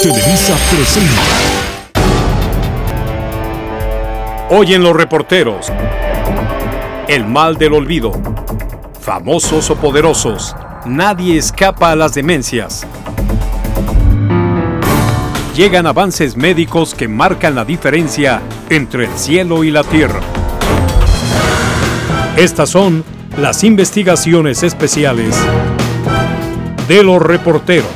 Televisa presenta. Hoy en Los Reporteros, el mal del olvido. Famosos o poderosos, nadie escapa a las demencias. Llegan avances médicos que marcan la diferencia entre el cielo y la tierra. Estas son las investigaciones especiales de Los Reporteros.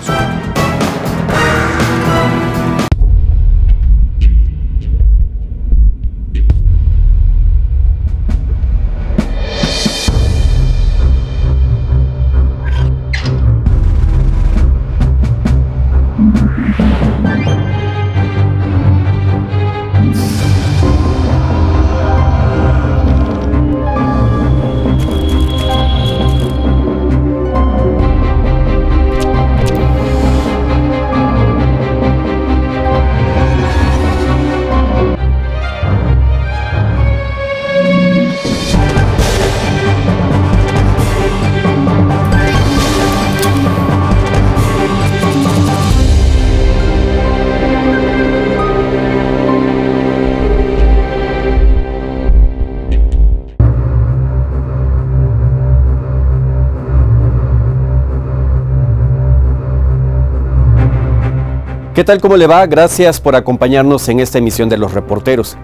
¿Qué tal? ¿Cómo le va? Gracias por acompañarnos en esta emisión de Los Reporteros.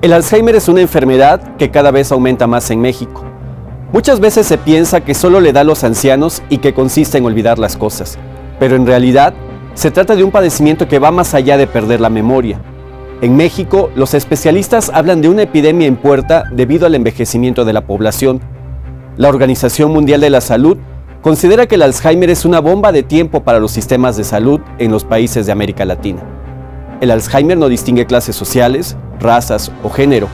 El Alzheimer es una enfermedad que cada vez aumenta más en México. Muchas veces se piensa que solo le da a los ancianos y que consiste en olvidar las cosas, pero en realidad se trata de un padecimiento que va más allá de perder la memoria. En México, los especialistas hablan de una epidemia en puerta debido al envejecimiento de la población. La Organización Mundial de la Salud considera que el Alzheimer es una bomba de tiempo para los sistemas de salud en los países de América Latina. El Alzheimer no distingue clases sociales, razas o género.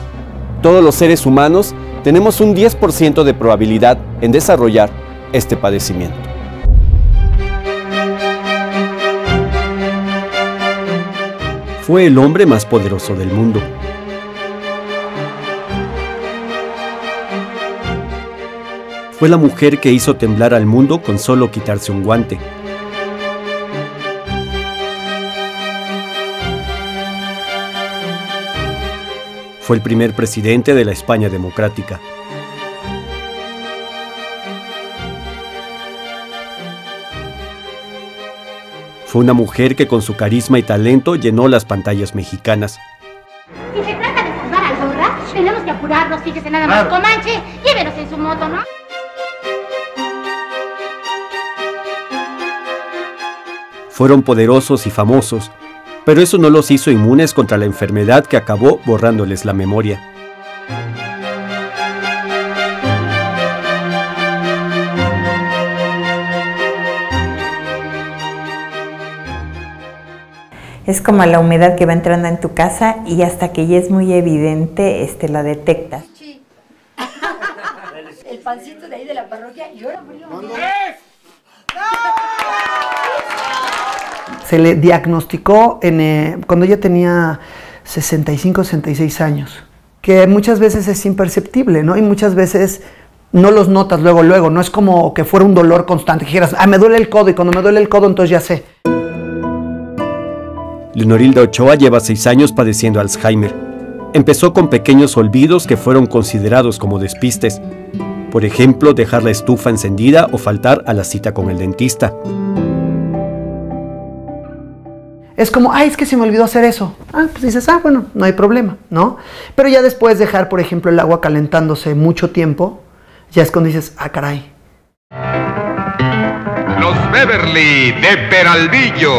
Todos los seres humanos tenemos un 10% de probabilidad en desarrollar este padecimiento. Fue el hombre más poderoso del mundo. Fue la mujer que hizo temblar al mundo con solo quitarse un guante. Fue el primer presidente de la España democrática. Fue una mujer que con su carisma y talento llenó las pantallas mexicanas. Si se trata de salvar a Lorra, tenemos que apurarnos, fíjese nada más. Comanche, llévenos en su moto, ¿no? Fueron poderosos y famosos, pero eso no los hizo inmunes contra la enfermedad que acabó borrándoles la memoria. Es como la humedad que va entrando en tu casa y hasta que ya es muy evidente, la detectas. Sí. El pancito de ahí de la parroquia y ahora murió. Se le diagnosticó cuando ella tenía 65, 66 años, que muchas veces es imperceptible, ¿no? Y muchas veces no los notas luego, no es como que fuera un dolor constante, que dijeras, me duele el codo, y cuando me duele el codo entonces ya sé. Leonorilda Ochoa lleva 6 años padeciendo Alzheimer. Empezó con pequeños olvidos que fueron considerados como despistes. Por ejemplo, dejar la estufa encendida o faltar a la cita con el dentista. Es como, es que se me olvidó hacer eso. Pues dices, bueno, no hay problema, ¿no? Pero ya después dejar, por ejemplo, el agua calentándose mucho tiempo, ya es cuando dices, caray. Los Beverly de Peralvillo.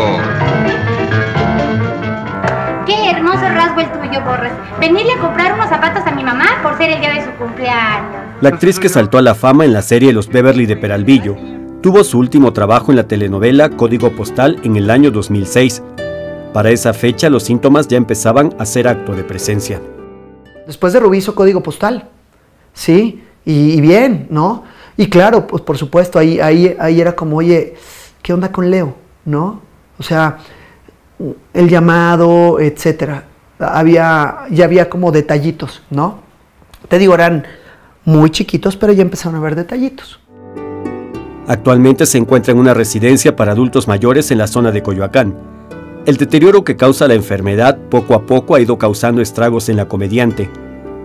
Qué hermoso rasgo el tuyo, Borres. Venirle a comprar unos zapatos a mi mamá por ser el día de su cumpleaños. La actriz que saltó a la fama en la serie Los Beverly de Peralvillo tuvo su último trabajo en la telenovela Código Postal en el año 2006. Para esa fecha los síntomas ya empezaban a hacer acto de presencia. Después de Rubí hizo Código Postal, sí, y bien, ¿no? Y claro, pues por supuesto, ahí era como, oye, ¿qué onda con Leo? ¿No? O sea, el llamado, etcétera. Ya había como detallitos, ¿no? Te digo, eran muy chiquitos, pero ya empezaron a ver detallitos. Actualmente se encuentra en una residencia para adultos mayores en la zona de Coyoacán. El deterioro que causa la enfermedad poco a poco ha ido causando estragos en la comediante.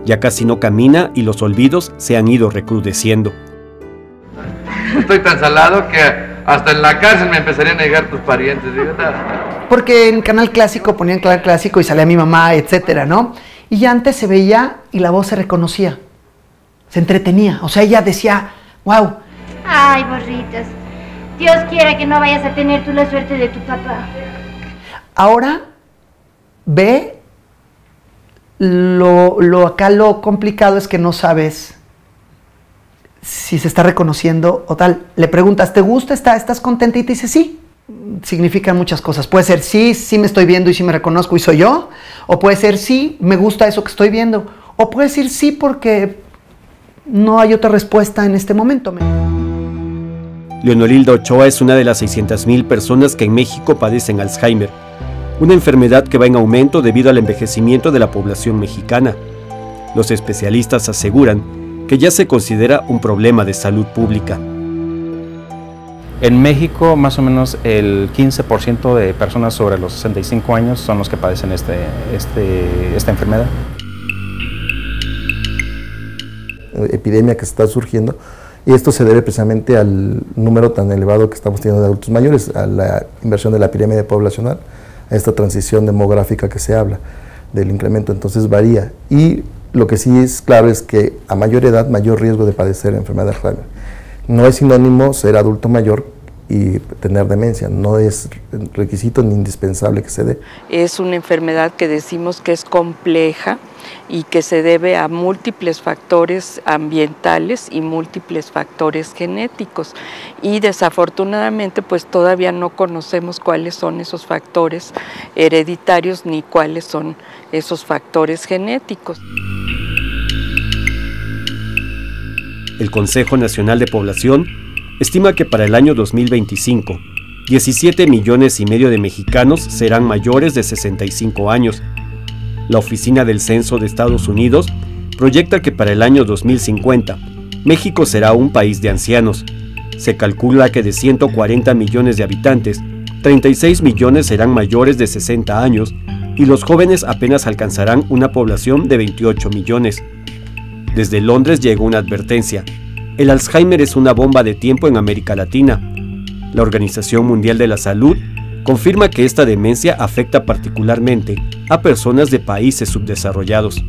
Ya casi no camina y los olvidos se han ido recrudeciendo. Estoy tan salado que hasta en la cárcel me empezarían a negar tus parientes. Porque en Canal Clásico ponían Canal Clásico y salía mi mamá, etcétera, ¿no? Y ya antes se veía y la voz se reconocía. Se entretenía. O sea, ella decía, wow. Ay, Borritas, Dios quiera que no vayas a tener tú la suerte de tu papá. Ahora ve lo complicado es que no sabes si se está reconociendo o tal. Le preguntas, ¿te gusta? ¿Estás contenta? Y te dice sí. Significan muchas cosas. Puede ser sí me estoy viendo y sí me reconozco y soy yo. O puede ser sí, me gusta eso que estoy viendo. O puede decir sí porque no hay otra respuesta en este momento. Leonorilda Ochoa es una de las 600,000 personas que en México padecen Alzheimer, una enfermedad que va en aumento debido al envejecimiento de la población mexicana. Los especialistas aseguran que ya se considera un problema de salud pública. En México, más o menos el 15% de personas sobre los 65 años son los que padecen esta enfermedad. Epidemia que está surgiendo, y esto se debe precisamente al número tan elevado que estamos teniendo de adultos mayores, a la inversión de la pirámide poblacional, a esta transición demográfica que se habla, del incremento, entonces varía. Y lo que sí es claro es que a mayor edad, mayor riesgo de padecer enfermedad de Alzheimer. No es sinónimo ser adulto mayor y tener demencia, no es requisito ni indispensable que se dé. Es una enfermedad que decimos que es compleja y que se debe a múltiples factores ambientales y múltiples factores genéticos, y desafortunadamente pues todavía no conocemos cuáles son esos factores hereditarios ni cuáles son esos factores genéticos. El Consejo Nacional de Población estima que para el año 2025, 17,5 millones de mexicanos serán mayores de 65 años. La Oficina del Censo de Estados Unidos proyecta que para el año 2050, México será un país de ancianos. Se calcula que de 140 millones de habitantes, 36 millones serán mayores de 60 años y los jóvenes apenas alcanzarán una población de 28 millones. Desde Londres llegó una advertencia. El Alzheimer es una bomba de tiempo en América Latina. La Organización Mundial de la Salud confirma que esta demencia afecta particularmente a personas de países subdesarrollados.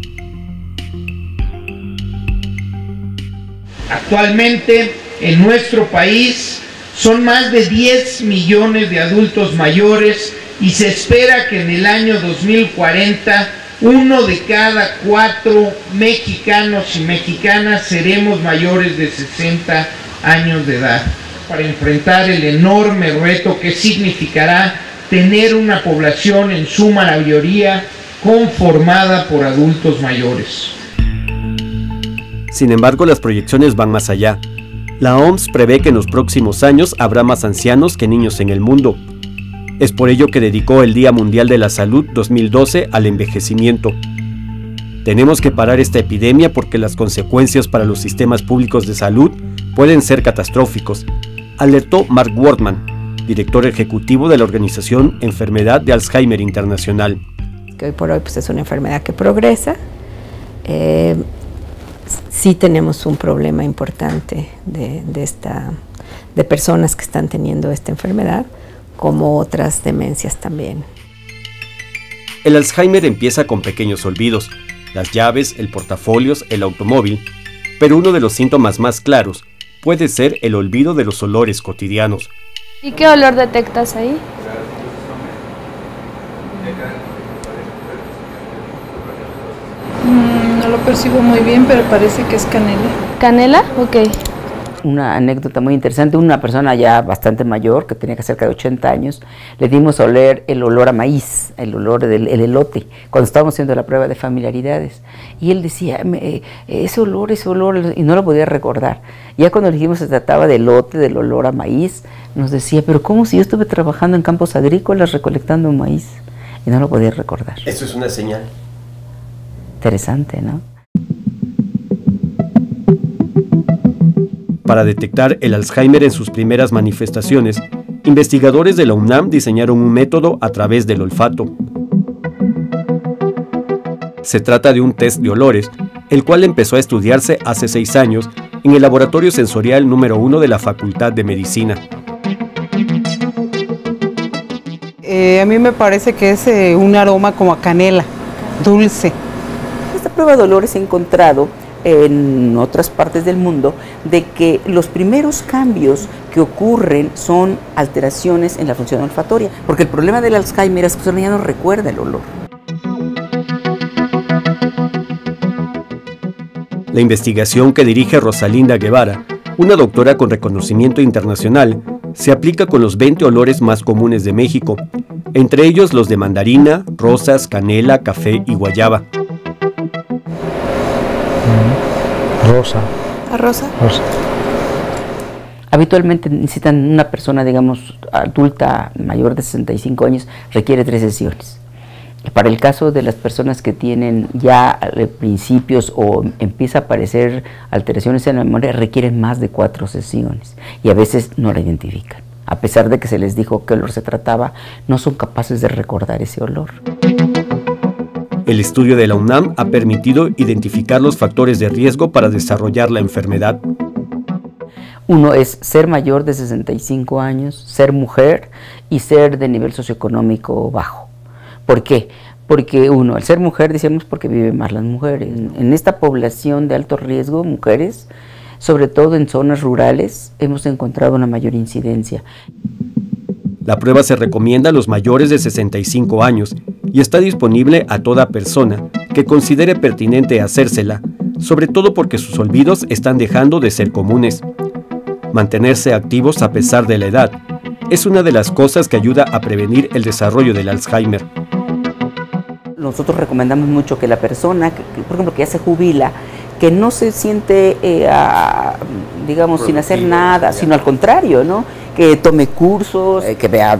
Actualmente en nuestro país son más de 10 millones de adultos mayores y se espera que en el año 2040 1 de cada 4 mexicanos y mexicanas seremos mayores de 60 años de edad, para enfrentar el enorme reto que significará tener una población en su mayoría conformada por adultos mayores. Sin embargo, las proyecciones van más allá. La OMS prevé que en los próximos años habrá más ancianos que niños en el mundo. Es por ello que dedicó el Día Mundial de la Salud 2012 al envejecimiento. Tenemos que parar esta epidemia porque las consecuencias para los sistemas públicos de salud pueden ser catastróficos, alertó Mark Wortman, director ejecutivo de la organización Enfermedad de Alzheimer Internacional. Que hoy por hoy pues, es una enfermedad que progresa. Sí tenemos un problema importante de personas que están teniendo esta enfermedad, como otras demencias también. El Alzheimer empieza con pequeños olvidos, las llaves, el portafolio, el automóvil, pero uno de los síntomas más claros puede ser el olvido de los olores cotidianos. ¿Y qué olor detectas ahí? No lo percibo muy bien, pero parece que es canela. ¿Canela? Ok. Una anécdota muy interesante, una persona ya bastante mayor, que tenía cerca de 80 años, le dimos a oler el olor a maíz, el olor del elote, cuando estábamos haciendo la prueba de familiaridades. Y él decía, ese olor, y no lo podía recordar. Ya cuando le dijimos que se trataba de elote, del olor a maíz, nos decía, pero ¿cómo si yo estuve trabajando en campos agrícolas recolectando maíz? Y no lo podía recordar. Eso es una señal. Interesante, ¿no? Para detectar el Alzheimer en sus primeras manifestaciones, investigadores de la UNAM diseñaron un método a través del olfato. Se trata de un test de olores, el cual empezó a estudiarse hace 6 años en el Laboratorio Sensorial número 1 de la Facultad de Medicina. A mí me parece que es un aroma como a canela, dulce. Esta prueba de olores se ha encontrado en otras partes del mundo de que los primeros cambios que ocurren son alteraciones en la función olfatoria, porque el problema del Alzheimer es que la persona ya no recuerda el olor. La investigación que dirige Rosalinda Guevara, una doctora con reconocimiento internacional, se aplica con los 20 olores más comunes de México, entre ellos los de mandarina, rosas, canela, café y guayaba. Rosa. ¿A rosa? Rosa. Habitualmente necesitan una persona, digamos, adulta, mayor de 65 años, requiere 3 sesiones. Para el caso de las personas que tienen ya principios o empieza a aparecer alteraciones en la memoria, requieren más de 4 sesiones y a veces no la identifican. A pesar de que se les dijo qué olor se trataba, no son capaces de recordar ese olor. El estudio de la UNAM ha permitido identificar los factores de riesgo para desarrollar la enfermedad. Uno es ser mayor de 65 años, ser mujer y ser de nivel socioeconómico bajo. ¿Por qué? Porque uno, al ser mujer, decíamos porque viven más las mujeres. En esta población de alto riesgo, mujeres, sobre todo en zonas rurales, hemos encontrado una mayor incidencia. La prueba se recomienda a los mayores de 65 años y está disponible a toda persona que considere pertinente hacérsela, sobre todo porque sus olvidos están dejando de ser comunes. Mantenerse activos a pesar de la edad es una de las cosas que ayuda a prevenir el desarrollo del Alzheimer. Nosotros recomendamos mucho que la persona, por ejemplo, que ya se jubila, que no se siente, digamos, sin hacer nada, sino al contrario, ¿no? Que tome cursos, que vea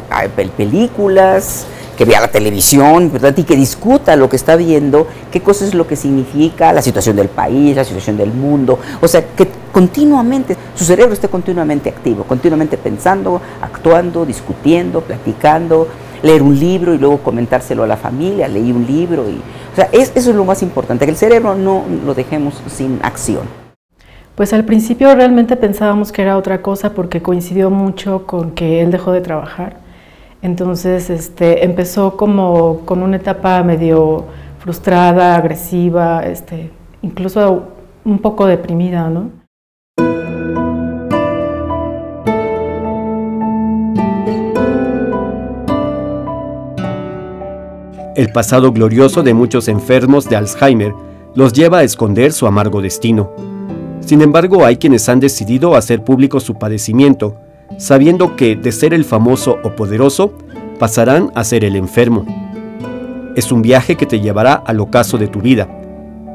películas, que vea la televisión, ¿verdad? Y que discuta lo que está viendo, qué cosa es lo que significa la situación del país, la situación del mundo. O sea, que continuamente, su cerebro esté continuamente activo, continuamente pensando, actuando, discutiendo, platicando, leer un libro y luego comentárselo a la familia, leí un libro. O sea, eso es lo más importante, que el cerebro no lo dejemos sin acción. Pues al principio realmente pensábamos que era otra cosa porque coincidió mucho con que él dejó de trabajar. Entonces empezó como con una etapa medio frustrada, agresiva, incluso un poco deprimida, ¿no? El pasado glorioso de muchos enfermos de Alzheimer los lleva a esconder su amargo destino. Sin embargo, hay quienes han decidido hacer público su padecimiento, sabiendo que de ser el famoso o poderoso, pasarán a ser el enfermo. Es un viaje que te llevará al ocaso de tu vida,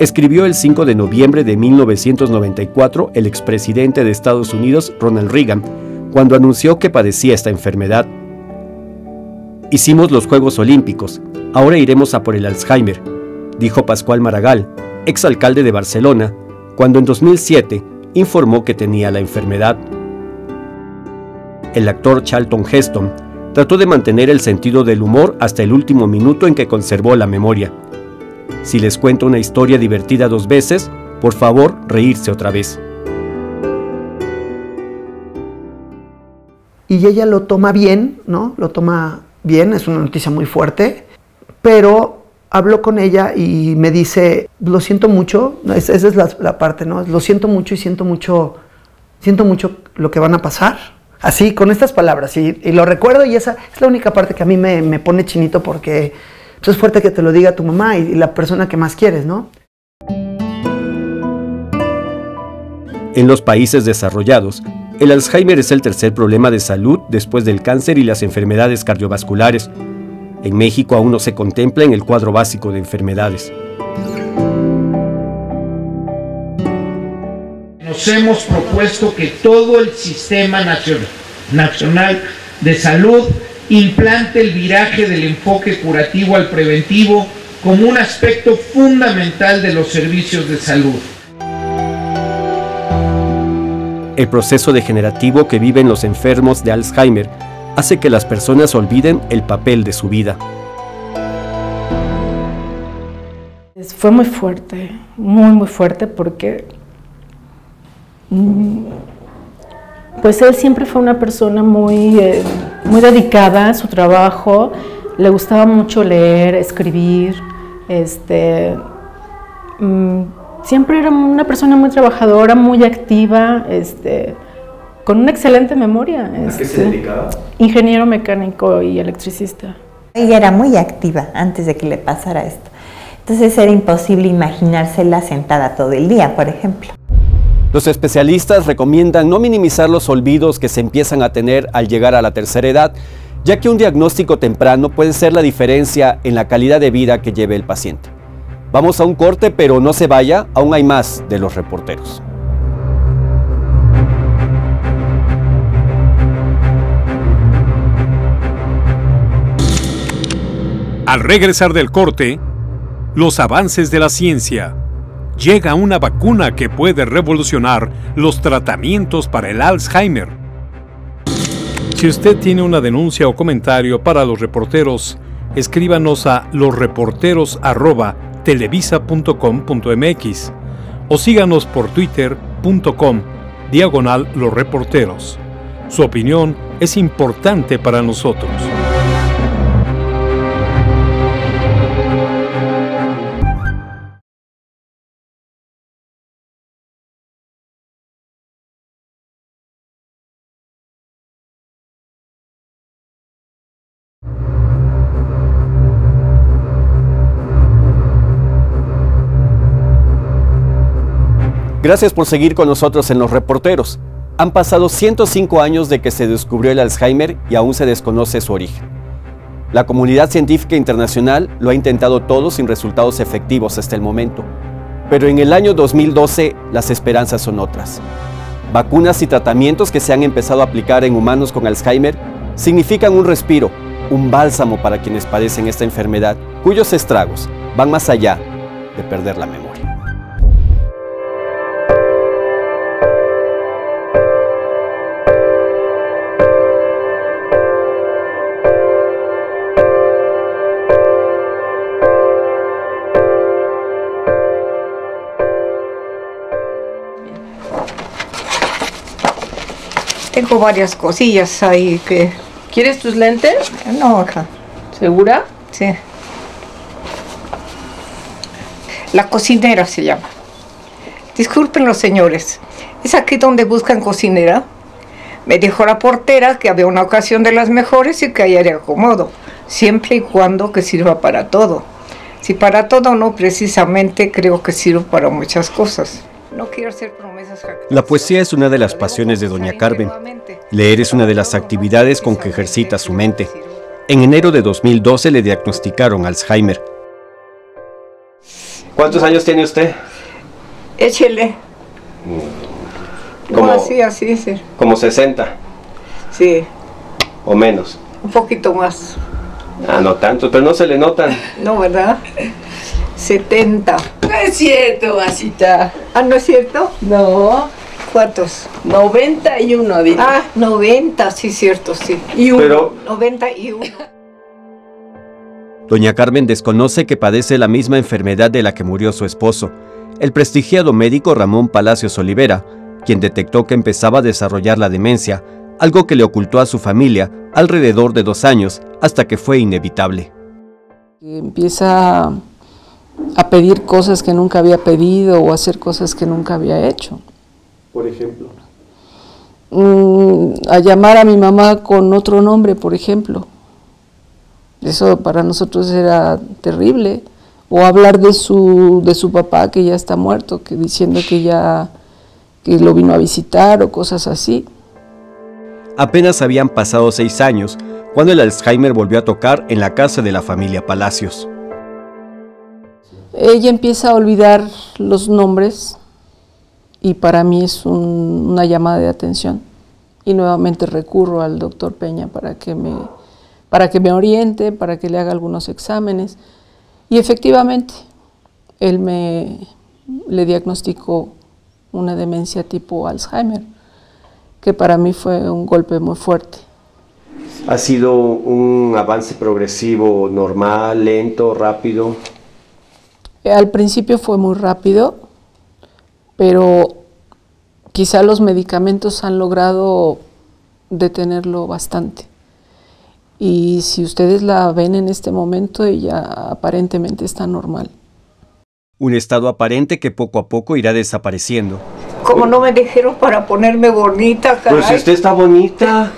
escribió el 5 de noviembre de 1994 el expresidente de Estados Unidos, Ronald Reagan, cuando anunció que padecía esta enfermedad. Hicimos los Juegos Olímpicos, ahora iremos a por el Alzheimer, dijo Pascual Maragall, exalcalde de Barcelona, cuando en 2007 informó que tenía la enfermedad. El actor Charlton Heston trató de mantener el sentido del humor hasta el último minuto en que conservó la memoria. Si les cuento una historia divertida 2 veces, por favor, reírse otra vez. Y ella lo toma bien, ¿no? Lo toma bien, es una noticia muy fuerte, pero hablo con ella y me dice, lo siento mucho, esa es la parte, ¿no? Lo siento mucho y siento mucho lo que van a pasar. Así, con estas palabras, y lo recuerdo, y esa es la única parte que a mí me pone chinito porque pues, es fuerte que te lo diga tu mamá y la persona que más quieres, ¿no? En los países desarrollados, el Alzheimer es el tercer problema de salud después del cáncer y las enfermedades cardiovasculares. En México aún no se contempla en el cuadro básico de enfermedades. Nos hemos propuesto que todo el sistema nacional de salud implante el viraje del enfoque curativo al preventivo como un aspecto fundamental de los servicios de salud. El proceso degenerativo que viven los enfermos de Alzheimer hace que las personas olviden el papel de su vida. Fue muy fuerte, muy fuerte, porque pues él siempre fue una persona muy dedicada a su trabajo, le gustaba mucho leer, escribir, siempre era una persona muy trabajadora, muy activa, con una excelente memoria. ¿A qué se dedicaba? Ingeniero mecánico y electricista. Ella era muy activa antes de que le pasara esto. Entonces era imposible imaginársela sentada todo el día, por ejemplo. Los especialistas recomiendan no minimizar los olvidos que se empiezan a tener al llegar a la tercera edad, ya que un diagnóstico temprano puede ser la diferencia en la calidad de vida que lleve el paciente. Vamos a un corte, pero no se vaya, aún hay más de Los Reporteros. Al regresar del corte, los avances de la ciencia. Llega una vacuna que puede revolucionar los tratamientos para el Alzheimer. Si usted tiene una denuncia o comentario para Los Reporteros, escríbanos a losreporteros@televisa.com.mx o síganos por twitter.com/Los Reporteros. Su opinión es importante para nosotros. Gracias por seguir con nosotros en Los Reporteros. Han pasado 105 años de que se descubrió el Alzheimer y aún se desconoce su origen. La comunidad científica internacional lo ha intentado todo sin resultados efectivos hasta el momento. Pero en el año 2012 las esperanzas son otras. Vacunas y tratamientos que se han empezado a aplicar en humanos con Alzheimer significan un respiro, un bálsamo para quienes padecen esta enfermedad, cuyos estragos van más allá de perder la memoria. Tengo varias cosillas ahí que... ¿Quieres tus lentes? No, hija. ¿Segura? Sí. La cocinera se llama. Disculpen los señores, ¿es aquí donde buscan cocinera? Me dijo la portera que había una ocasión de las mejores y que ahí haría acomodo, siempre y cuando que sirva para todo. Si para todo no, precisamente creo que sirve para muchas cosas. No quiero hacer promesas. La poesía es una de las pasiones de doña Carmen. Leer es una de las actividades con que ejercita su mente. En enero de 2012 le diagnosticaron Alzheimer. ¿Cuántos años tiene usted? Échele. Como, no, así, sí. ¿Como 60? Sí. ¿O menos? Un poquito más. Ah, no tanto, pero no se le notan. No, ¿verdad? 70. No es cierto, Masita. Ah, ¿no es cierto? No. ¿Cuántos? 91, dile. Ah, 90, sí, cierto, sí. Y uno. Pero 91. Doña Carmen desconoce que padece la misma enfermedad de la que murió su esposo, el prestigiado médico Ramón Palacios Olivera, quien detectó que empezaba a desarrollar la demencia, algo que le ocultó a su familia alrededor de 2 años, hasta que fue inevitable. Empieza a pedir cosas que nunca había pedido o hacer cosas que nunca había hecho. Por ejemplo. A llamar a mi mamá con otro nombre, por ejemplo. Eso para nosotros era terrible. O hablar de su papá que ya está muerto, que diciendo que lo vino a visitar o cosas así. Apenas habían pasado 6 años cuando el Alzheimer volvió a tocar en la casa de la familia Palacios. Ella empieza a olvidar los nombres y para mí es una llamada de atención. Y nuevamente recurro al doctor Peña para que me oriente, para que le haga algunos exámenes. Y efectivamente, él le diagnosticó una demencia tipo Alzheimer. que para mí fue un golpe muy fuerte. ¿Ha sido un avance progresivo, normal, lento, rápido? Al principio fue muy rápido, pero quizá los medicamentos han logrado detenerlo bastante. Y si ustedes la ven en este momento, ella aparentemente está normal. Un estado aparente que poco a poco irá desapareciendo. Como no me dijeron para ponerme bonita, caray. Pero si usted está bonita.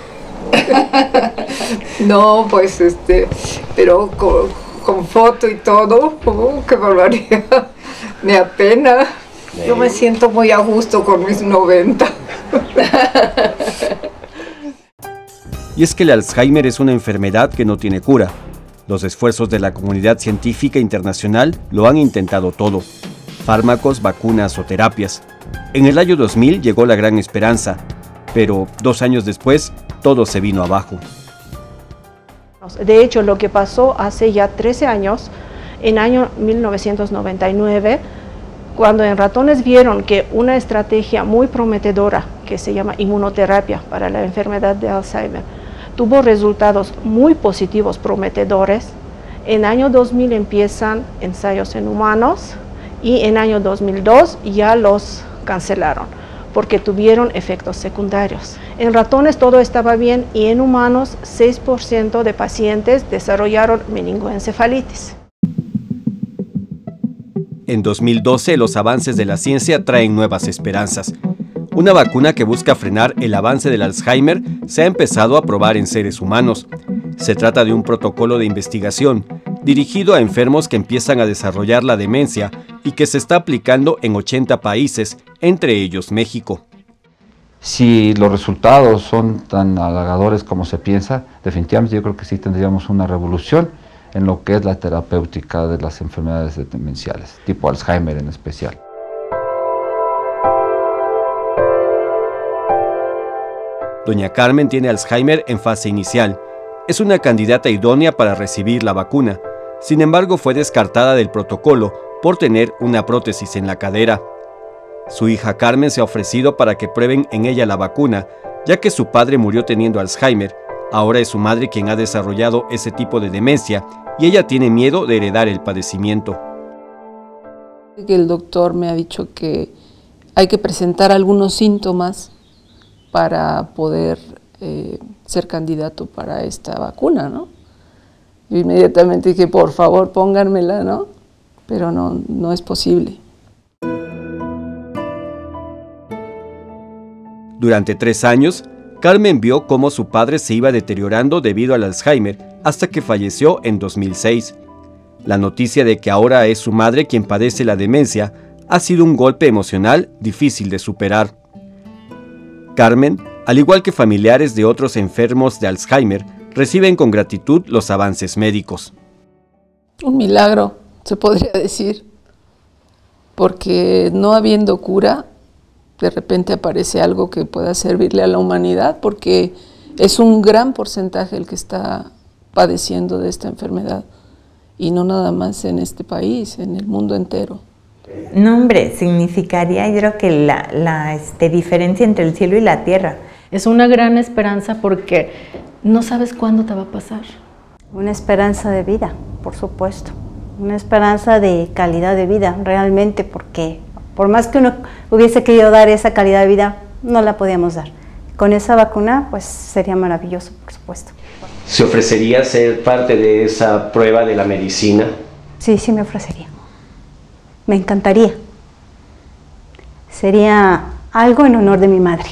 No, pues pero con foto y todo, qué barbaridad. Me apena. Yo me siento muy a gusto con mis 90. Y es que el Alzheimer es una enfermedad que no tiene cura. Los esfuerzos de la comunidad científica internacional lo han intentado todo. Fármacos, vacunas o terapias. En el año 2000 llegó la gran esperanza, pero 2 años después, todo se vino abajo. De hecho, lo que pasó hace ya 13 años, en año 1999, cuando en ratones vieron que una estrategia muy prometedora, que se llama inmunoterapia para la enfermedad de Alzheimer, tuvo resultados muy positivos, prometedores, en año 2000 empiezan ensayos en humanos y en año 2002 ya los cancelaron porque tuvieron efectos secundarios. En ratones todo estaba bien y en humanos 6% de pacientes desarrollaron meningoencefalitis. En 2012 los avances de la ciencia traen nuevas esperanzas. Una vacuna que busca frenar el avance del Alzheimer se ha empezado a probar en seres humanos. Se trata de un protocolo de investigación dirigido a enfermos que empiezan a desarrollar la demencia y que se está aplicando en 80 países, entre ellos México. Si los resultados son tan halagadores como se piensa, definitivamente yo creo que sí tendríamos una revolución en lo que es la terapéutica de las enfermedades demenciales, tipo Alzheimer en especial. Doña Carmen tiene Alzheimer en fase inicial. Es una candidata idónea para recibir la vacuna. Sin embargo, fue descartada del protocolo por tener una prótesis en la cadera. Su hija Carmen se ha ofrecido para que prueben en ella la vacuna, ya que su padre murió teniendo Alzheimer. Ahora es su madre quien ha desarrollado ese tipo de demencia y ella tiene miedo de heredar el padecimiento. El doctor me ha dicho que hay que presentar algunos síntomas para poder ser candidato para esta vacuna, ¿no? Yo inmediatamente dije, por favor, pónganmela, ¿no? Pero no es posible. Durante 3 años, Carmen vio cómo su padre se iba deteriorando debido al Alzheimer hasta que falleció en 2006. La noticia de que ahora es su madre quien padece la demencia ha sido un golpe emocional difícil de superar. Carmen, al igual que familiares de otros enfermos de Alzheimer, reciben con gratitud los avances médicos. Un milagro, se podría decir, porque no habiendo cura, de repente aparece algo que pueda servirle a la humanidad, porque es un gran porcentaje el que está padeciendo de esta enfermedad, y no nada más en este país, en el mundo entero. No, hombre, significaría, yo creo que la diferencia entre el cielo y la tierra. Es una gran esperanza porque no sabes cuándo te va a pasar. Una esperanza de vida, por supuesto. Una esperanza de calidad de vida, realmente, porque por más que uno hubiese querido dar esa calidad de vida, no la podíamos dar. Con esa vacuna, pues sería maravilloso, por supuesto. ¿Se ofrecería ser parte de esa prueba de la medicina? Sí, sí me ofrecería. Me encantaría. Sería algo en honor de mi madre.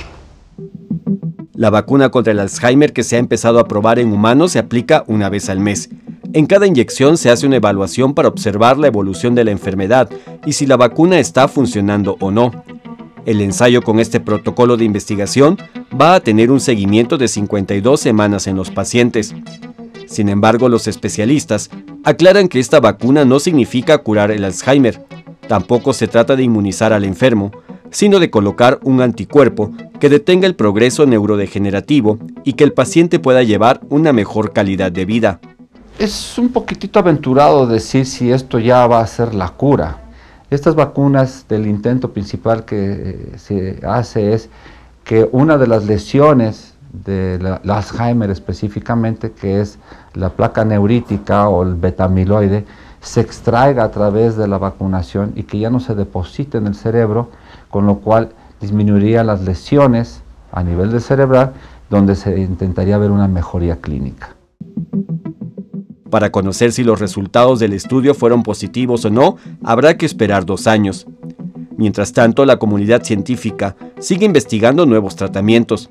La vacuna contra el Alzheimer que se ha empezado a probar en humanos se aplica una vez al mes. En cada inyección se hace una evaluación para observar la evolución de la enfermedad y si la vacuna está funcionando o no. El ensayo con este protocolo de investigación va a tener un seguimiento de 52 semanas en los pacientes. Sin embargo, los especialistas aclaran que esta vacuna no significa curar el Alzheimer. Tampoco se trata de inmunizar al enfermo, sino de colocar un anticuerpo que detenga el progreso neurodegenerativo y que el paciente pueda llevar una mejor calidad de vida. Es un poquitito aventurado decir si esto ya va a ser la cura. Estas vacunas, del intento principal que se hace es que una de las lesiones de la Alzheimer específicamente, que es la placa neurítica o el beta-amiloide, se extraiga a través de la vacunación y que ya no se deposite en el cerebro, con lo cual disminuiría las lesiones a nivel del cerebral, donde se intentaría ver una mejoría clínica. Para conocer si los resultados del estudio fueron positivos o no, habrá que esperar 2 años. Mientras tanto, la comunidad científica sigue investigando nuevos tratamientos.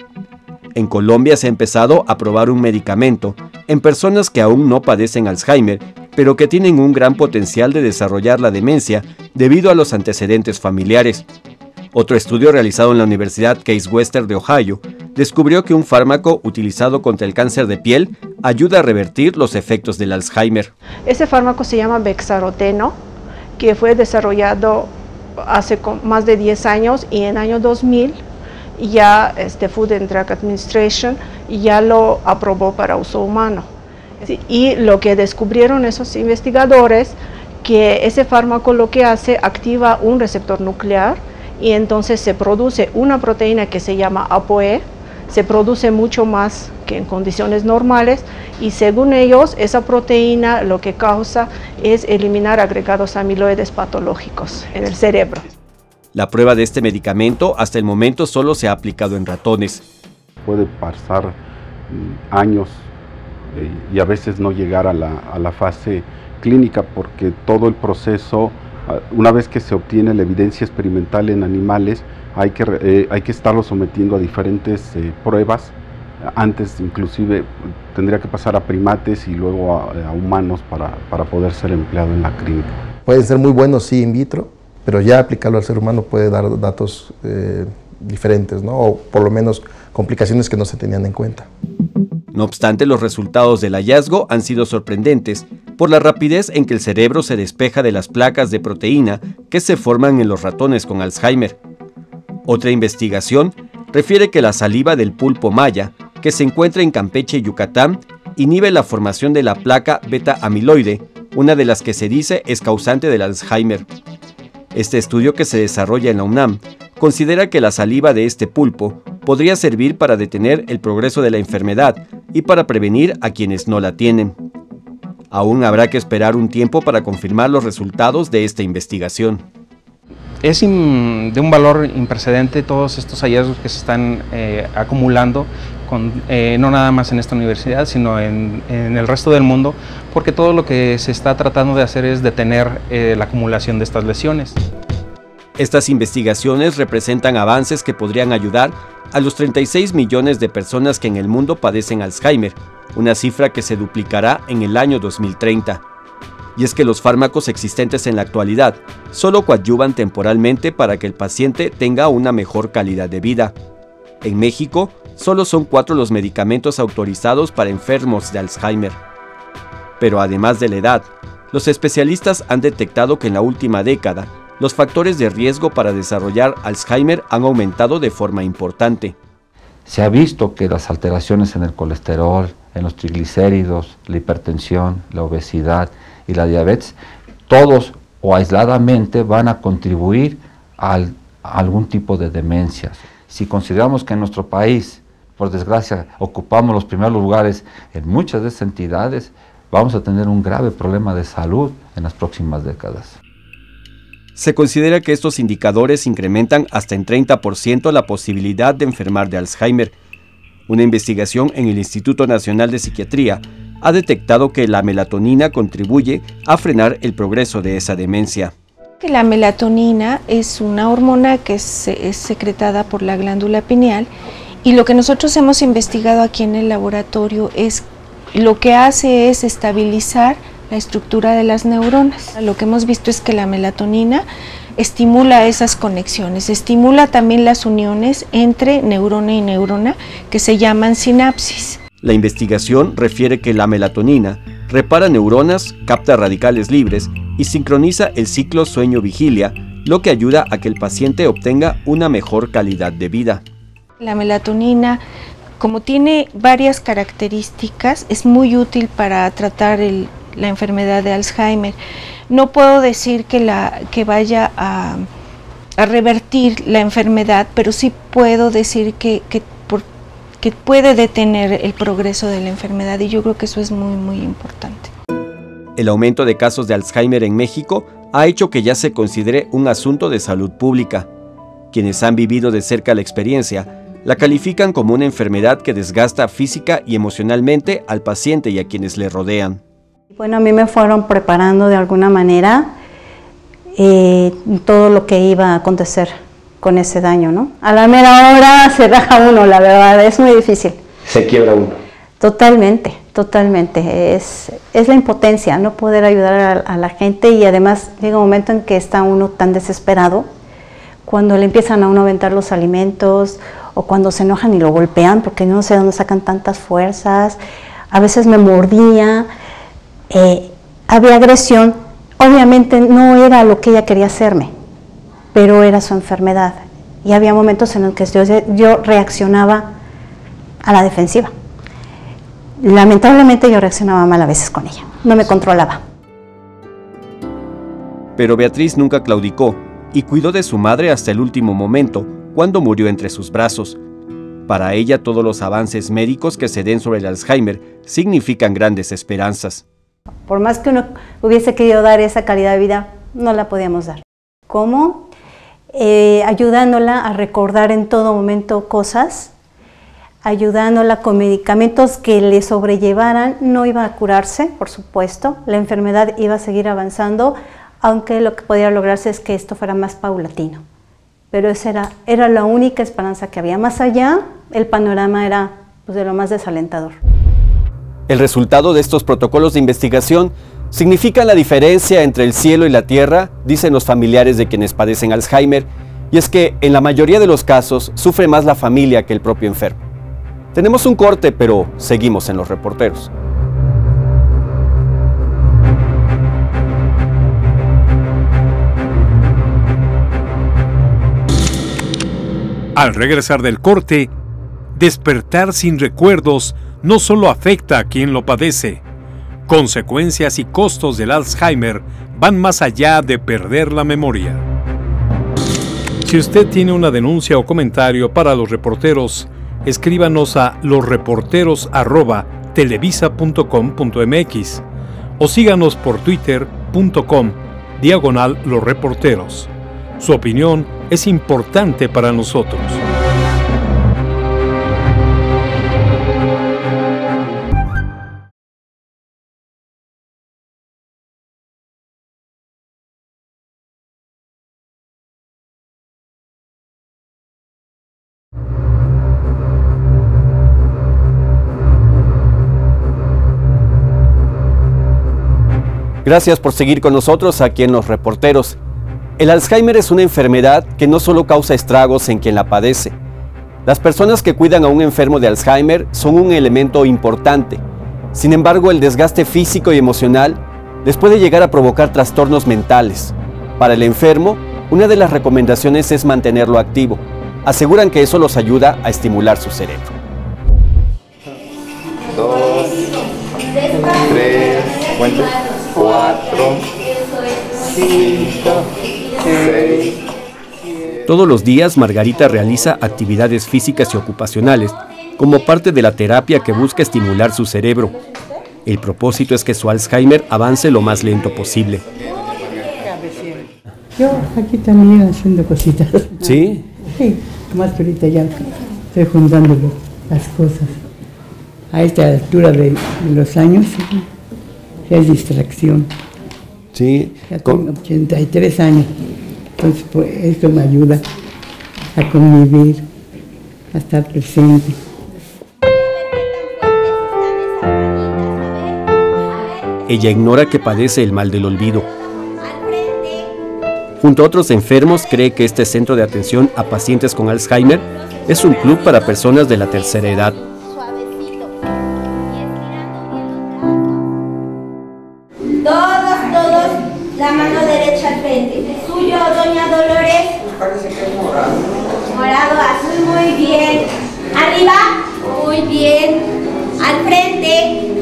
En Colombia se ha empezado a probar un medicamento en personas que aún no padecen Alzheimer, pero que tienen un gran potencial de desarrollar la demencia debido a los antecedentes familiares. Otro estudio realizado en la Universidad Case Western de Ohio descubrió que un fármaco utilizado contra el cáncer de piel ayuda a revertir los efectos del Alzheimer. Ese fármaco se llama Bexaroteno, que fue desarrollado hace más de 10 años y en el año 2000 ya Food and Drug Administration ya lo aprobó para uso humano. Y lo que descubrieron esos investigadores, que ese fármaco lo que hace, activa un receptor nuclear y entonces se produce una proteína que se llama ApoE, se produce mucho más que en condiciones normales y según ellos esa proteína lo que causa es eliminar agregados amiloides patológicos en el cerebro. La prueba de este medicamento hasta el momento solo se ha aplicado en ratones. Puede pasar años y a veces no llegar a la fase clínica porque todo el proceso, una vez que se obtiene la evidencia experimental en animales, hay que estarlo sometiendo a diferentes pruebas. Antes inclusive tendría que pasar a primates y luego a humanos para poder ser empleado en la clínica. Pueden ser muy buenos sí in vitro, pero ya aplicarlo al ser humano puede dar datos diferentes, ¿no? O por lo menos complicaciones que no se tenían en cuenta. No obstante, los resultados del hallazgo han sido sorprendentes por la rapidez en que el cerebro se despeja de las placas de proteína que se forman en los ratones con Alzheimer. Otra investigación refiere que la saliva del pulpo maya, que se encuentra en Campeche y Yucatán, inhibe la formación de la placa beta-amiloide, una de las que se dice es causante del Alzheimer. Este estudio, que se desarrolla en la UNAM, considera que la saliva de este pulpo podría servir para detener el progreso de la enfermedad y para prevenir a quienes no la tienen. Aún habrá que esperar un tiempo para confirmar los resultados de esta investigación. Es de un valor imprecedente todos estos hallazgos que se están acumulando, no nada más en esta universidad, sino en el resto del mundo, porque todo lo que se está tratando de hacer es detener la acumulación de estas lesiones. Estas investigaciones representan avances que podrían ayudar a los 36 millones de personas que en el mundo padecen Alzheimer, una cifra que se duplicará en el año 2030. Y es que los fármacos existentes en la actualidad solo coadyuvan temporalmente para que el paciente tenga una mejor calidad de vida. En México, solo son 4 los medicamentos autorizados para enfermos de Alzheimer. Pero además de la edad, los especialistas han detectado que en la última década, los factores de riesgo para desarrollar Alzheimer han aumentado de forma importante. Se ha visto que las alteraciones en el colesterol, en los triglicéridos, la hipertensión, la obesidad y la diabetes, todos o aisladamente van a contribuir a algún tipo de demencia. Si consideramos que en nuestro país, por desgracia, ocupamos los primeros lugares en muchas de esas entidades, vamos a tener un grave problema de salud en las próximas décadas. Se considera que estos indicadores incrementan hasta en 30% la posibilidad de enfermar de Alzheimer. Una investigación en el Instituto Nacional de Psiquiatría ha detectado que la melatonina contribuye a frenar el progreso de esa demencia. La melatonina es una hormona que es secretada por la glándula pineal y lo que nosotros hemos investigado aquí en el laboratorio es lo que hace es estabilizar la estructura de las neuronas. Lo que hemos visto es que la melatonina estimula esas conexiones, estimula también las uniones entre neurona y neurona que se llaman sinapsis. La investigación refiere que la melatonina repara neuronas, capta radicales libres y sincroniza el ciclo sueño-vigilia, lo que ayuda a que el paciente obtenga una mejor calidad de vida. La melatonina, como tiene varias características, es muy útil para tratar la enfermedad de Alzheimer. No puedo decir que vaya a revertir la enfermedad, pero sí puedo decir que puede detener el progreso de la enfermedad, y yo creo que eso es muy, muy importante. El aumento de casos de Alzheimer en México ha hecho que ya se considere un asunto de salud pública. Quienes han vivido de cerca la experiencia la califican como una enfermedad que desgasta física y emocionalmente al paciente y a quienes le rodean. Bueno, a mí me fueron preparando de alguna manera todo lo que iba a acontecer con ese daño, ¿no? A la mera hora se raja uno, la verdad, es muy difícil. Se quiebra uno. Totalmente, totalmente. Es la impotencia, no poder ayudar a la gente, y además llega un momento en que está uno tan desesperado, cuando le empiezan a uno a aventar los alimentos, o cuando se enojan y lo golpean, porque no sé dónde sacan tantas fuerzas. A veces me mordía, había agresión. Obviamente no era lo que ella quería hacerme, pero era su enfermedad, y había momentos en los que yo reaccionaba a la defensiva. Lamentablemente yo reaccionaba mal a veces con ella, no me controlaba. Pero Beatriz nunca claudicó y cuidó de su madre hasta el último momento, cuando murió entre sus brazos. Para ella, todos los avances médicos que se den sobre el Alzheimer significan grandes esperanzas. Por más que uno hubiese querido dar esa calidad de vida, no la podíamos dar. ¿Cómo? Ayudándola a recordar en todo momento cosas, ayudándola con medicamentos que le sobrellevaran. No iba a curarse, por supuesto, la enfermedad iba a seguir avanzando, aunque lo que podía lograrse es que esto fuera más paulatino. Pero esa era la única esperanza que había. Más allá, el panorama era pues, de lo más desalentador. El resultado de estos protocolos de investigación significa la diferencia entre el cielo y la tierra, dicen los familiares de quienes padecen Alzheimer, y es que en la mayoría de los casos sufre más la familia que el propio enfermo. Tenemos un corte, pero seguimos en Los Reporteros. Al regresar del corte, despertar sin recuerdos no solo afecta a quien lo padece. Consecuencias y costos del Alzheimer van más allá de perder la memoria. Si usted tiene una denuncia o comentario para Los Reporteros, escríbanos a losreporteros@televisa.com.mx o síganos por twitter.com/Los Reporteros. Su opinión es importante para nosotros. Gracias por seguir con nosotros aquí en Los Reporteros. El Alzheimer es una enfermedad que no solo causa estragos en quien la padece. Las personas que cuidan a un enfermo de Alzheimer son un elemento importante. Sin embargo, el desgaste físico y emocional les puede llegar a provocar trastornos mentales. Para el enfermo, una de las recomendaciones es mantenerlo activo. Aseguran que eso los ayuda a estimular su cerebro. 2, 3, 4, 5, 6. Todos los días Margarita realiza actividades físicas y ocupacionales como parte de la terapia que busca estimular su cerebro. El propósito es que su Alzheimer avance lo más lento posible. Yo aquí también haciendo cositas. ¿Sí? Sí, más que ahorita ya estoy juntando las cosas. A esta altura de los años es distracción. Sí. Ya tengo 83 años, entonces pues, esto me ayuda a convivir, a estar presente. Ella ignora que padece el mal del olvido. Junto a otros enfermos, cree que este centro de atención a pacientes con Alzheimer es un club para personas de la tercera edad. Todos, la mano derecha al frente. Suyo, doña Dolores. Parece que es morado. Morado, azul, muy bien. Arriba, muy bien. Al frente.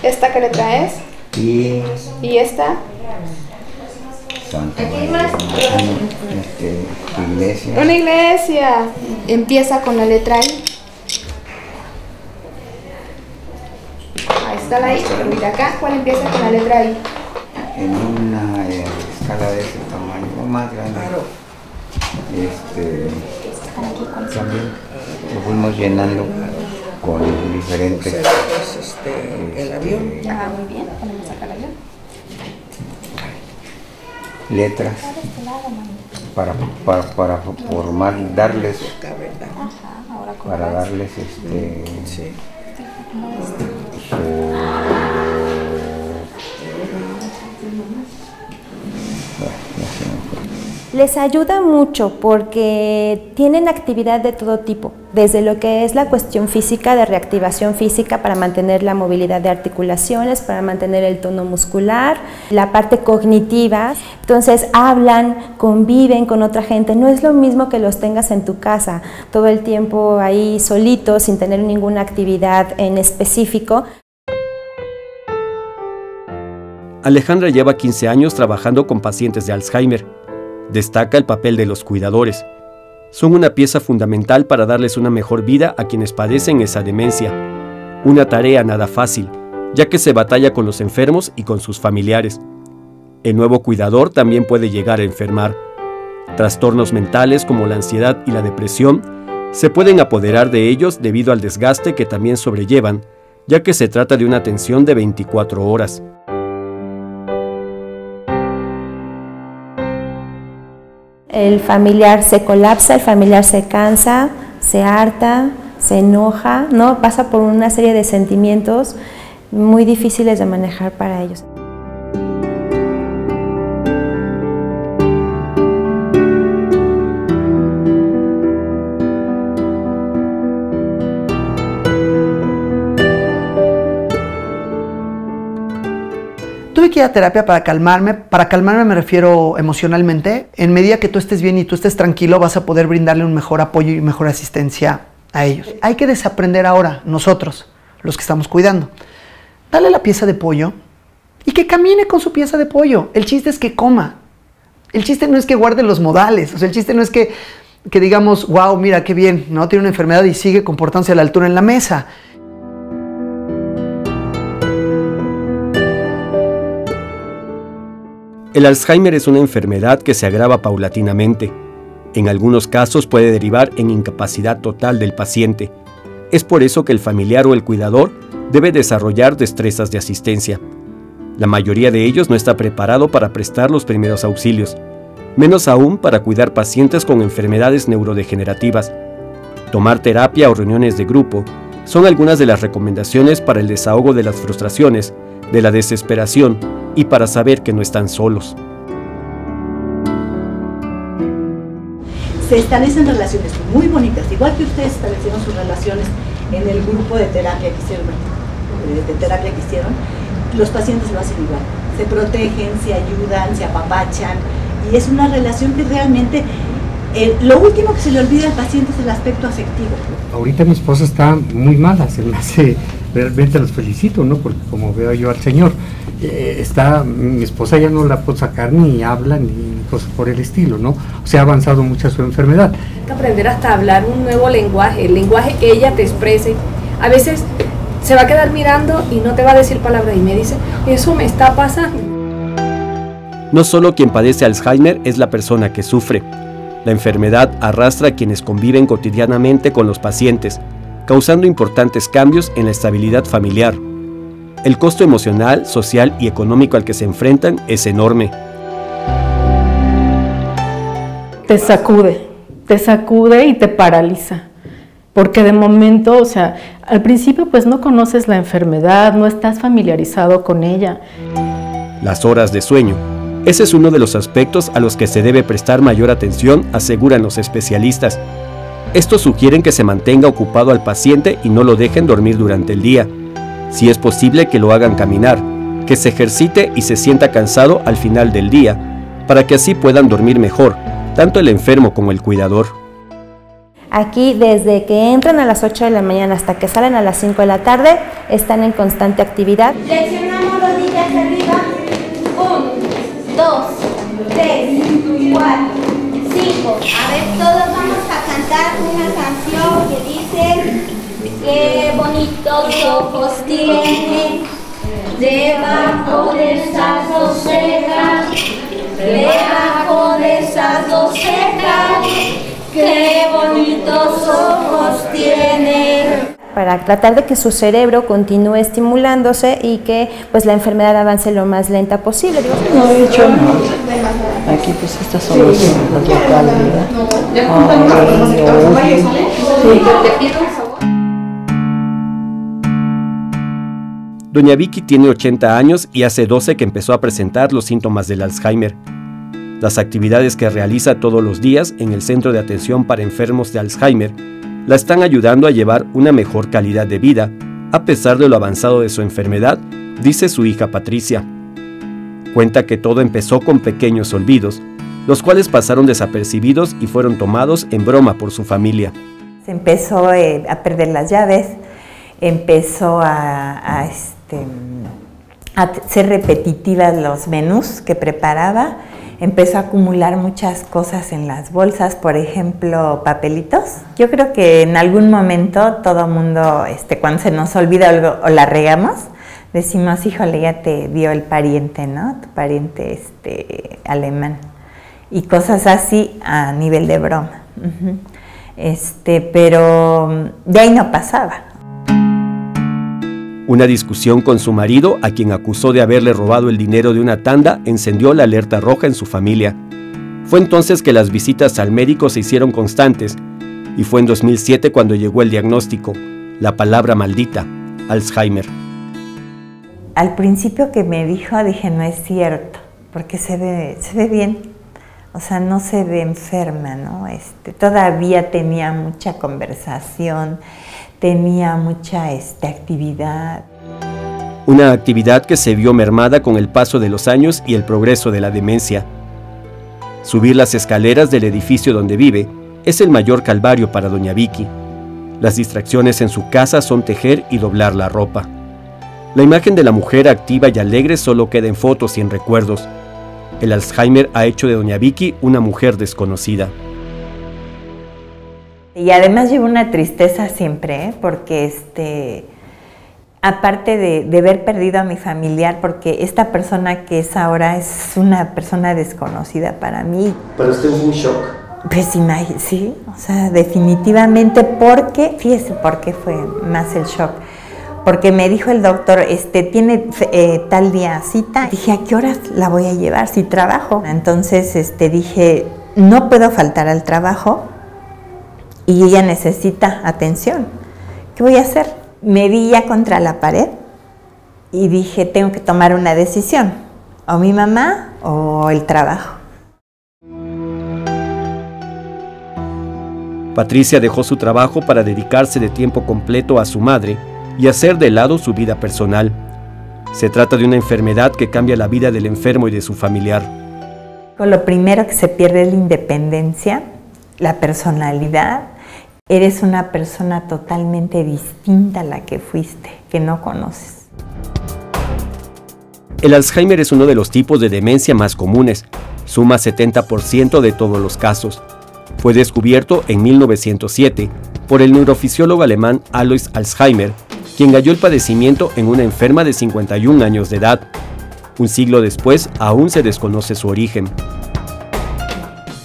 ¿Esta qué letra es? Y ¿Y esta? Iglesia. Una iglesia. Empieza con la letra I. Ahí está la I, pero mira acá, ¿cuál empieza con la letra I? En una escala de ese tamaño, más grande. También lo fuimos llenando con diferentes. El avión. Muy bien, vamos a sacar el avión. Letras para formar, darles, para darles Les ayuda mucho porque tienen actividad de todo tipo, desde lo que es la cuestión física, de reactivación física para mantener la movilidad de articulaciones, para mantener el tono muscular, la parte cognitiva. Entonces hablan, conviven con otra gente, no es lo mismo que los tengas en tu casa, todo el tiempo ahí solitos, sin tener ninguna actividad en específico. Alejandra lleva 15 años trabajando con pacientes de Alzheimer. Destaca el papel de los cuidadores. Son una pieza fundamental para darles una mejor vida a quienes padecen esa demencia. Una tarea nada fácil, ya que se batalla con los enfermos y con sus familiares. El nuevo cuidador también puede llegar a enfermar. Trastornos mentales como la ansiedad y la depresión se pueden apoderar de ellos debido al desgaste que también sobrellevan, ya que se trata de una atención de 24 horas. El familiar se colapsa, el familiar se cansa, se harta, se enoja, ¿no? Pasa por una serie de sentimientos muy difíciles de manejar para ellos. Tuve que ir a terapia para calmarme. Para calmarme me refiero emocionalmente. En medida que tú estés bien y tú estés tranquilo, vas a poder brindarle un mejor apoyo y mejor asistencia a ellos. Hay que desaprender ahora, nosotros, los que estamos cuidando. Dale la pieza de pollo y que camine con su pieza de pollo. El chiste es que coma. El chiste no es que guarde los modales. O sea, el chiste no es que digamos, wow, mira qué bien, ¿no? Tiene una enfermedad y sigue comportándose a la altura en la mesa. El Alzheimer es una enfermedad que se agrava paulatinamente. En algunos casos puede derivar en incapacidad total del paciente. Es por eso que el familiar o el cuidador debe desarrollar destrezas de asistencia. La mayoría de ellos no está preparado para prestar los primeros auxilios, menos aún para cuidar pacientes con enfermedades neurodegenerativas. Tomar terapia o reuniones de grupo son algunas de las recomendaciones para el desahogo de las frustraciones, de la desesperación y para saber que no están solos. Se establecen relaciones muy bonitas, igual que ustedes establecieron sus relaciones en el grupo de terapia que hicieron, los pacientes lo hacen igual. Se protegen, se ayudan, se apapachan y es una relación que realmente lo último que se le olvida al paciente es el aspecto afectivo. Ahorita mi esposa está muy mala, se me hace, realmente los felicito, ¿no? Porque como veo yo al señor, mi esposa ya no la puedo sacar ni habla ni cosas por el estilo, ¿no? O sea, ha avanzado mucho su enfermedad. Hay que aprender hasta a hablar un nuevo lenguaje, el lenguaje que ella te exprese. A veces se va a quedar mirando y no te va a decir palabra y me dice, eso me está pasando. No solo quien padece Alzheimer es la persona que sufre. La enfermedad arrastra a quienes conviven cotidianamente con los pacientes, causando importantes cambios en la estabilidad familiar. El costo emocional, social y económico al que se enfrentan es enorme. Te sacude y te paraliza. Porque de momento, o sea, al principio pues no conoces la enfermedad, no estás familiarizado con ella. Las horas de sueño. Ese es uno de los aspectos a los que se debe prestar mayor atención, aseguran los especialistas. Estos sugieren que se mantenga ocupado al paciente y no lo dejen dormir durante el día. Si es posible, que lo hagan caminar, que se ejercite y se sienta cansado al final del día, para que así puedan dormir mejor, tanto el enfermo como el cuidador. Aquí, desde que entran a las 8 de la mañana hasta que salen a las 5 de la tarde, están en constante actividad. Flexionamos rodillas arriba. 1, 2, 3, 4, 5. A ver, todos vamos a cantar una canción que dice: qué bonitos ojos tiene debajo de esas dos cejas, debajo de esas dos cejas, qué bonitos ojos tiene. Para tratar de que su cerebro continúe estimulándose y que pues la enfermedad avance lo más lenta posible. No he hecho nada. Aquí pues estas son las locales, Doña Vicky tiene 80 años y hace 12 que empezó a presentar los síntomas del Alzheimer. Las actividades que realiza todos los días en el Centro de Atención para Enfermos de Alzheimer la están ayudando a llevar una mejor calidad de vida, a pesar de lo avanzado de su enfermedad, dice su hija Patricia. Cuenta que todo empezó con pequeños olvidos, los cuales pasaron desapercibidos y fueron tomados en broma por su familia. Se empezó a perder las llaves, empezó a ser repetitivas los menús que preparaba, empezó a acumular muchas cosas en las bolsas, por ejemplo, papelitos. Yo creo que en algún momento todo mundo, cuando se nos olvida algo o la regamos, decimos, híjole, ya te vio el pariente, ¿no? Tu pariente alemán. Y cosas así a nivel de broma. Pero de ahí no pasaba. Una discusión con su marido, a quien acusó de haberle robado el dinero de una tanda, encendió la alerta roja en su familia. Fue entonces que las visitas al médico se hicieron constantes, y fue en 2007 cuando llegó el diagnóstico, la palabra maldita, Alzheimer. Al principio que me dijo, dije, no es cierto, porque se ve bien, o sea, no se ve enferma, ¿no? Todavía tenía mucha conversación, tenía mucha actividad. Una actividad que se vio mermada con el paso de los años y el progreso de la demencia. Subir las escaleras del edificio donde vive es el mayor calvario para doña Vicky. Las distracciones en su casa son tejer y doblar la ropa. La imagen de la mujer activa y alegre solo queda en fotos y en recuerdos. El Alzheimer ha hecho de doña Vicky una mujer desconocida. Y además llevo una tristeza siempre, porque aparte de haber perdido a mi familiar, porque esta persona que es ahora es una persona desconocida para mí. ¿Para usted fue un shock? Pues sí, o sea, definitivamente, porque, fíjese por qué fue más el shock. Porque me dijo el doctor, tiene tal día cita. Dije, ¿a qué horas la voy a llevar si trabajo? Entonces dije, no puedo faltar al trabajo y ella necesita atención. ¿Qué voy a hacer? Me vi ya contra la pared y dije, tengo que tomar una decisión, o mi mamá o el trabajo. Patricia dejó su trabajo para dedicarse de tiempo completo a su madre y hacer de lado su vida personal. Se trata de una enfermedad que cambia la vida del enfermo y de su familiar. Lo primero que se pierde es la independencia, la personalidad. Eres una persona totalmente distinta a la que fuiste, que no conoces. El Alzheimer es uno de los tipos de demencia más comunes. Suma 70% de todos los casos. Fue descubierto en 1907 por el neurofisiólogo alemán Alois Alzheimer, quien halló el padecimiento en una enferma de 51 años de edad. Un siglo después, aún se desconoce su origen.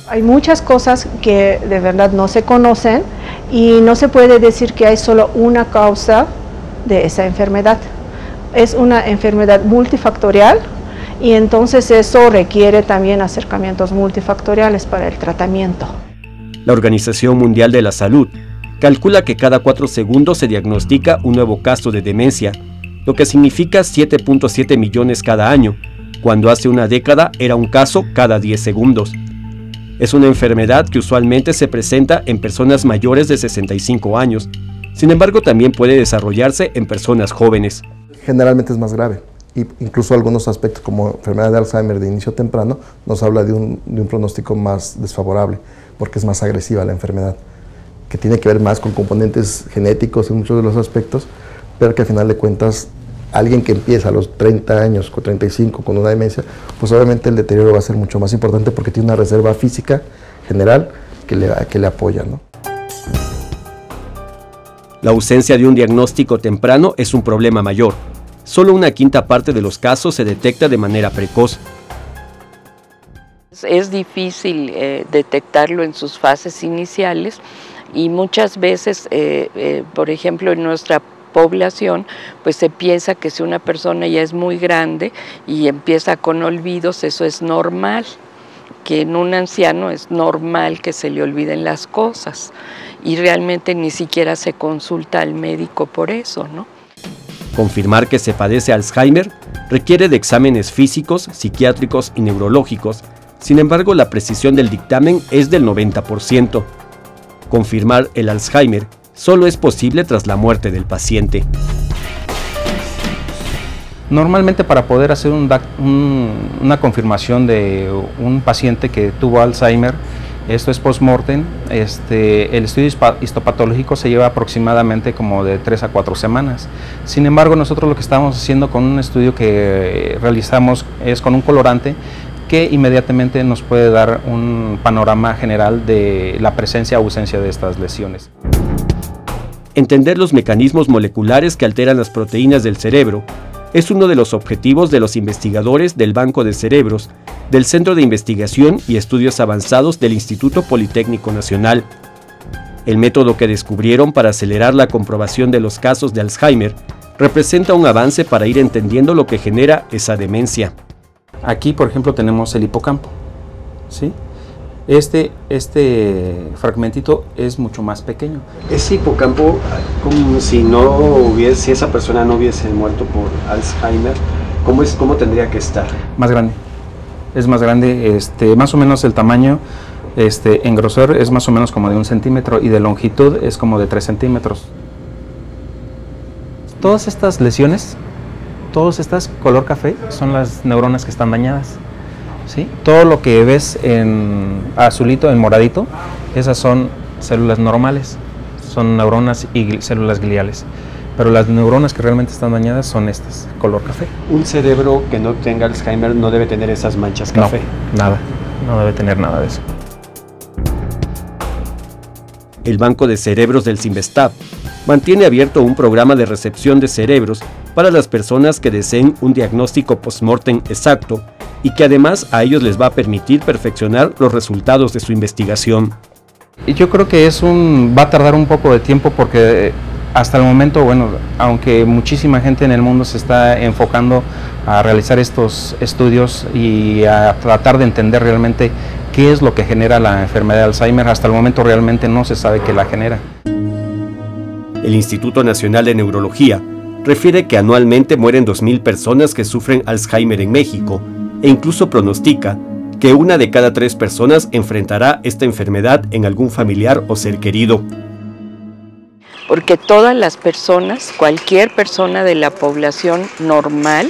Hay muchas cosas que de verdad no se conocen y no se puede decir que hay solo una causa de esa enfermedad. Es una enfermedad multifactorial y entonces eso requiere también acercamientos multifactoriales para el tratamiento. La Organización Mundial de la Salud calcula que cada 4 segundos se diagnostica un nuevo caso de demencia, lo que significa 7.7 millones cada año, cuando hace una década era un caso cada 10 segundos. Es una enfermedad que usualmente se presenta en personas mayores de 65 años, sin embargo también puede desarrollarse en personas jóvenes. Generalmente es más grave, e incluso algunos aspectos como enfermedad de Alzheimer de inicio temprano nos habla de un pronóstico más desfavorable, porque es más agresiva la enfermedad, que tiene que ver más con componentes genéticos en muchos de los aspectos, pero que al final de cuentas alguien que empieza a los 30 años, con 35, con una demencia, pues obviamente el deterioro va a ser mucho más importante porque tiene una reserva física general que le apoya, ¿no? La ausencia de un diagnóstico temprano es un problema mayor. Solo una quinta parte de los casos se detecta de manera precoz. Es difícil detectarlo en sus fases iniciales y muchas veces, por ejemplo, en nuestra población, pues se piensa que si una persona ya es muy grande y empieza con olvidos, eso es normal, que en un anciano es normal que se le olviden las cosas y realmente ni siquiera se consulta al médico por eso, ¿no? Confirmar que se padece Alzheimer requiere de exámenes físicos, psiquiátricos y neurológicos. Sin embargo, la precisión del dictamen es del 90%. Confirmar el Alzheimer solo es posible tras la muerte del paciente. Normalmente para poder hacer una confirmación de un paciente que tuvo Alzheimer, esto es post-mortem, el estudio histopatológico se lleva aproximadamente como de 3 a 4 semanas. Sin embargo, nosotros lo que estamos haciendo con un estudio que realizamos es con un colorante que inmediatamente nos puede dar un panorama general de la presencia o ausencia de estas lesiones. Entender los mecanismos moleculares que alteran las proteínas del cerebro es uno de los objetivos de los investigadores del Banco de Cerebros, del Centro de Investigación y Estudios Avanzados del Instituto Politécnico Nacional. El método que descubrieron para acelerar la comprobación de los casos de Alzheimer representa un avance para ir entendiendo lo que genera esa demencia. Aquí, por ejemplo, tenemos el hipocampo, ¿sí? Este fragmentito es mucho más pequeño. Ese hipocampo, como si esa persona no hubiese muerto por Alzheimer, ¿cómo tendría que estar? Más grande. Es más grande, más o menos el tamaño, en grosor es más o menos como de 1 centímetro y de longitud es como de 3 centímetros. Todas estas lesiones, todas estas color café, son las neuronas que están dañadas. ¿Sí? Todo lo que ves en azulito, en moradito, esas son células normales, son neuronas y células gliales. Pero las neuronas que realmente están dañadas son estas, color café. Un cerebro que no tenga Alzheimer no debe tener esas manchas café. No, nada, no debe tener nada de eso. El Banco de Cerebros del CIMBESTAB mantiene abierto un programa de recepción de cerebros para las personas que deseen un diagnóstico post-mortem exacto y que además a ellos les va a permitir perfeccionar los resultados de su investigación. Yo creo que va a tardar un poco de tiempo porque hasta el momento, bueno, aunque muchísima gente en el mundo se está enfocando a realizar estos estudios y a tratar de entender realmente qué es lo que genera la enfermedad de Alzheimer, hasta el momento realmente no se sabe qué la genera. El Instituto Nacional de Neurología refiere que anualmente mueren 2.000 personas que sufren Alzheimer en México e incluso pronostica que 1 de cada 3 personas enfrentará esta enfermedad en algún familiar o ser querido. Porque todas las personas, cualquier persona de la población normal,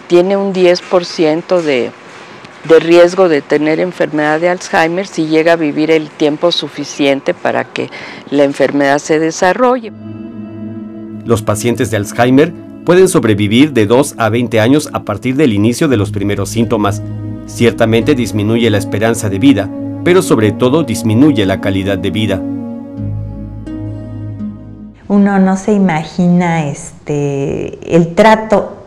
tiene un 10% de riesgo de tener enfermedad de Alzheimer si llega a vivir el tiempo suficiente para que la enfermedad se desarrolle. Los pacientes de Alzheimer pueden sobrevivir de 2 a 20 años a partir del inicio de los primeros síntomas. Ciertamente disminuye la esperanza de vida, pero sobre todo disminuye la calidad de vida. Uno no se imagina el trato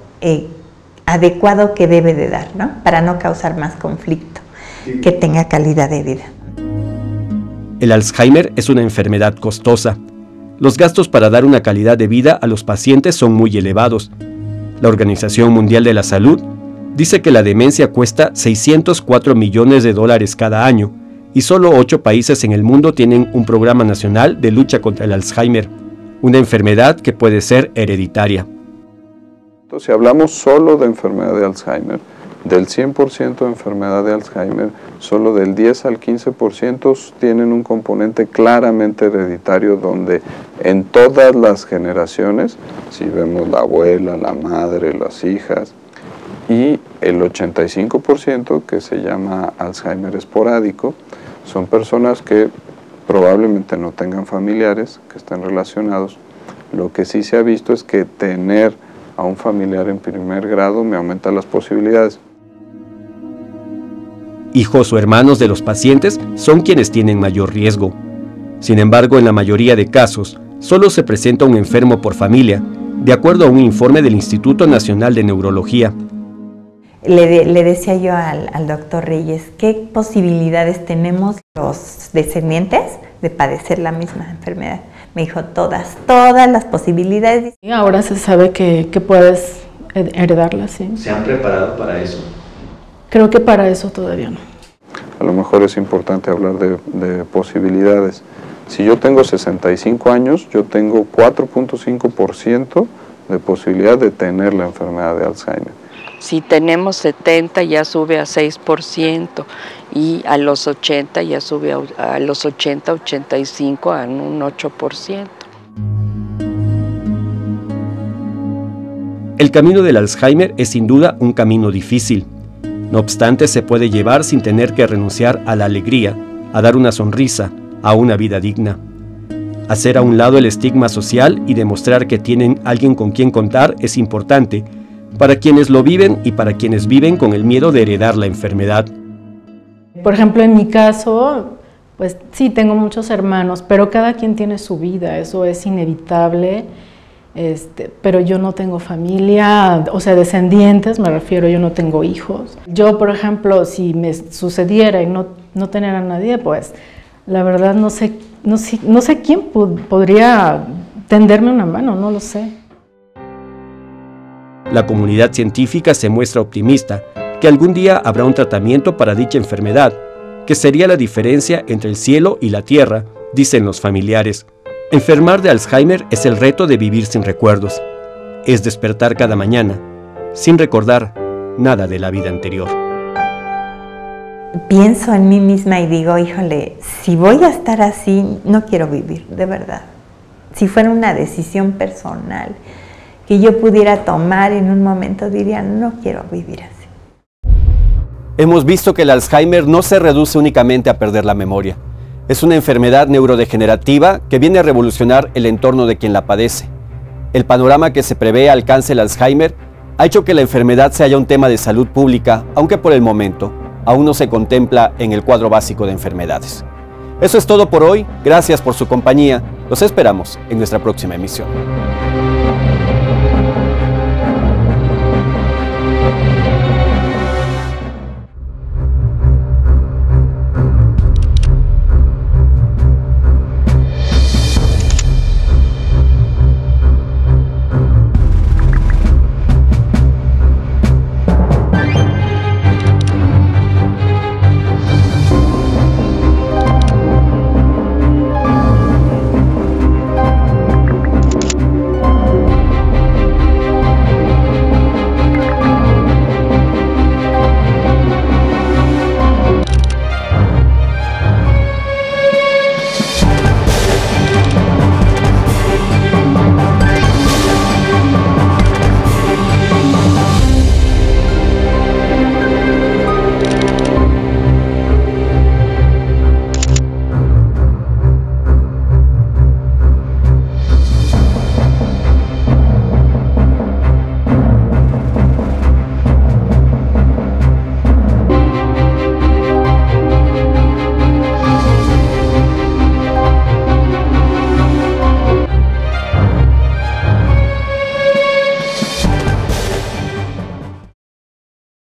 adecuado que debe de dar, ¿no? Para no causar más conflicto, que tenga calidad de vida. El Alzheimer es una enfermedad costosa. Los gastos para dar una calidad de vida a los pacientes son muy elevados. La Organización Mundial de la Salud dice que la demencia cuesta $604 millones cada año y solo 8 países en el mundo tienen un programa nacional de lucha contra el Alzheimer, una enfermedad que puede ser hereditaria. Si hablamos solo de enfermedad de Alzheimer, del 100% de enfermedad de Alzheimer, solo del 10 al 15% tienen un componente claramente hereditario donde en todas las generaciones, si vemos la abuela, la madre, las hijas, y el 85% que se llama Alzheimer esporádico, son personas que probablemente no tengan familiares que estén relacionados. Lo que sí se ha visto es que tener a un familiar en primer grado, me aumenta las posibilidades. Hijos o hermanos de los pacientes son quienes tienen mayor riesgo. Sin embargo, en la mayoría de casos, solo se presenta un enfermo por familia, de acuerdo a un informe del Instituto Nacional de Neurología. Le decía yo al doctor Reyes, ¿qué posibilidades tenemos los descendientes de padecer la misma enfermedad? Me dijo, todas las posibilidades. Y ahora se sabe que puedes heredarla, sí. ¿Se han preparado para eso? Creo que para eso todavía no. A lo mejor es importante hablar de posibilidades. Si yo tengo 65 años, yo tengo 4.5% de posibilidad de tener la enfermedad de Alzheimer. Si tenemos 70 ya sube a 6% y a los 80 ya sube a los 85 a un 8%. El camino del Alzheimer es sin duda un camino difícil. No obstante, se puede llevar sin tener que renunciar a la alegría, a dar una sonrisa, a una vida digna. Hacer a un lado el estigma social y demostrar que tienen alguien con quien contar es importante para quienes lo viven y para quienes viven con el miedo de heredar la enfermedad. Por ejemplo, en mi caso, pues sí, tengo muchos hermanos, pero cada quien tiene su vida, eso es inevitable. Pero yo no tengo familia, o sea, descendientes, me refiero, yo no tengo hijos. Yo, por ejemplo, si me sucediera y no tener a nadie, pues la verdad no sé quién podría tenderme una mano, no lo sé. La comunidad científica se muestra optimista que algún día habrá un tratamiento para dicha enfermedad, que sería la diferencia entre el cielo y la tierra, dicen los familiares. Enfermar de Alzheimer es el reto de vivir sin recuerdos. Es despertar cada mañana, sin recordar nada de la vida anterior. Pienso en mí misma y digo, híjole, si voy a estar así, no quiero vivir, de verdad. Si fuera una decisión personal que yo pudiera tomar en un momento, diría, no quiero vivir así. Hemos visto que el Alzheimer no se reduce únicamente a perder la memoria. Es una enfermedad neurodegenerativa que viene a revolucionar el entorno de quien la padece. El panorama que se prevé alcance el Alzheimer ha hecho que la enfermedad sea ya un tema de salud pública, aunque por el momento aún no se contempla en el cuadro básico de enfermedades. Eso es todo por hoy. Gracias por su compañía. Los esperamos en nuestra próxima emisión.